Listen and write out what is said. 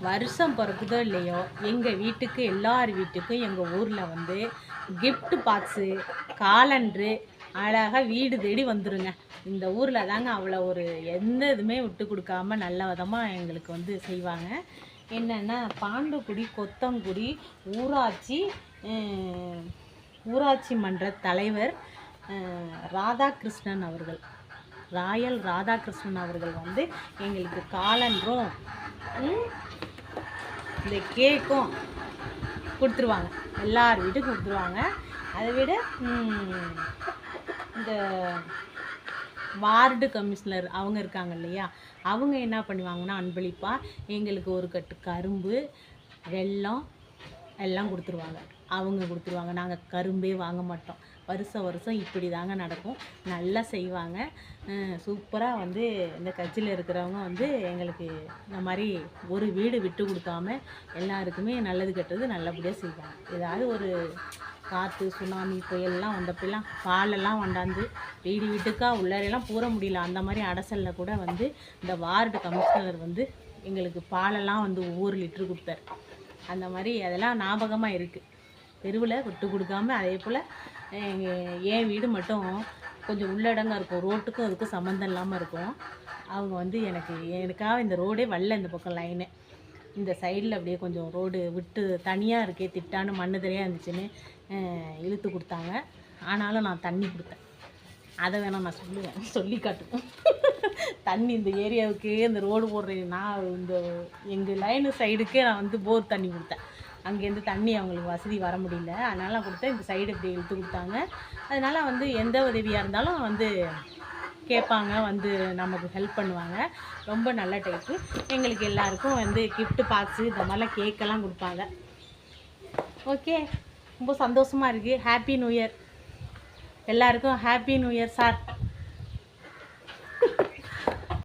வருஷம் பிறக்குதோ இல்லையோ எங்கள் வீட்டுக்கு எல்லார் வீட்டுக்கும் எங்கள் ஊரில் வந்து gift பாக்ஸு காலண்ட்ரு அழகாக வீடு தேடி வந்துருங்க. இந்த ஊரில் தாங்க அவ்வளோ ஒரு எந்த இதுவுமே விட்டு கொடுக்காம நல்ல விதமாக எங்களுக்கு வந்து செய்வாங்க. என்னென்னா பாண்டக்குடி கொத்தங்குடி ஊராட்சி ஊராட்சி மன்ற தலைவர் ராதாகிருஷ்ணன் அவர்கள், ராயல் ராதாகிருஷ்ணன் அவர்கள் வந்து எங்களுக்கு காலன்றும் இந்த கேக்கும் கொடுத்துருவாங்க. எல்லார் வீட்டுக்கும் கொடுத்துருவாங்க. அதை விட இந்த வார்டு கமிஷனர் அவங்க இருக்காங்க இல்லையா, அவங்க என்ன பண்ணுவாங்கன்னா அன்பளிப்பாக எங்களுக்கு ஒரு கட்டு கரும்பு வெல்லம் எல்லாம் கொடுத்துருவாங்க. அவங்க கொடுத்துருவாங்க. நாங்கள் கரும்பே வாங்க மாட்டோம். வருஷம் இப்படி தாங்க நடக்கும். நல்லா செய்வாங்க. சூப்பராக வந்து இந்த கட்சியில் இருக்கிறவங்க வந்து எங்களுக்கு இந்த மாதிரி ஒரு வீடு விட்டு கொடுக்காம எல்லாருக்குமே நல்லது கெட்டது நல்லபடியாக செய்வாங்க. ஏதாவது ஒரு காற்று சுனாமி புயல்லாம் வந்தப்பெல்லாம் பாலெல்லாம் கொண்டாந்து வீடு வீட்டுக்காக உள்ளாரெல்லாம் பூர முடியல. அந்த மாதிரி அடசலில் கூட வந்து இந்த வார்டு கமிஷனர் வந்து எங்களுக்கு பாலெல்லாம் வந்து ஒவ்வொரு லிட்டரு கொடுத்தார். அந்த மாதிரி அதெல்லாம் ஞாபகமாக இருக்குது. தெருவில் விட்டு கொடுக்காம அதே போல் என் வீடு மட்டும் கொஞ்சம் உள்ளடங்க இருக்கும். ரோட்டுக்கும் அதுக்கும் சம்மந்தம் இல்லாமல் இருக்கும். அவங்க வந்து எனக்காக இந்த ரோடே வரல, இந்த பக்கம் லைனு இந்த சைடில் அப்படியே கொஞ்சம் ரோடு விட்டு தனியாக இருக்கே திட்டான்னு மண்ணு தரையாக இருந்துச்சுன்னு இழுத்து கொடுத்தாங்க. ஆனாலும் நான் தண்ணி கொடுத்தேன். அதை வேணால் நான் சொல்லுவேன், சொல்லி காட்டுவேன். தண்ணி இந்த ஏரியாவுக்கு இந்த ரோடு போடுறேன் நான் இந்த எங்கள் லைனு சைடுக்கே நான் வந்து போர் தண்ணி கொடுத்தேன். அங்கேருந்து தண்ணி அவங்களுக்கு வசதி வர முடியல, அதனால் நான் கொடுத்தேன். இந்த சைடு இப்படி இழுத்து கொடுத்தாங்க. அதனால் வந்து எந்த உதவியாக இருந்தாலும் வந்து கேட்பாங்க, வந்து நமக்கு ஹெல்ப் பண்ணுவாங்க. ரொம்ப நல்ல டைப்பு. எங்களுக்கு எல்லாருக்கும் வந்து கிஃப்ட் பாக்ஸு இந்த மாதிரிலாம் கேக்கெல்லாம் கொடுப்பாங்க. ஓகே, ரொம்ப சந்தோஷமாக இருக்குது. ஹாப்பி நியூ இயர் எல்லாருக்கும். Happy new year sir.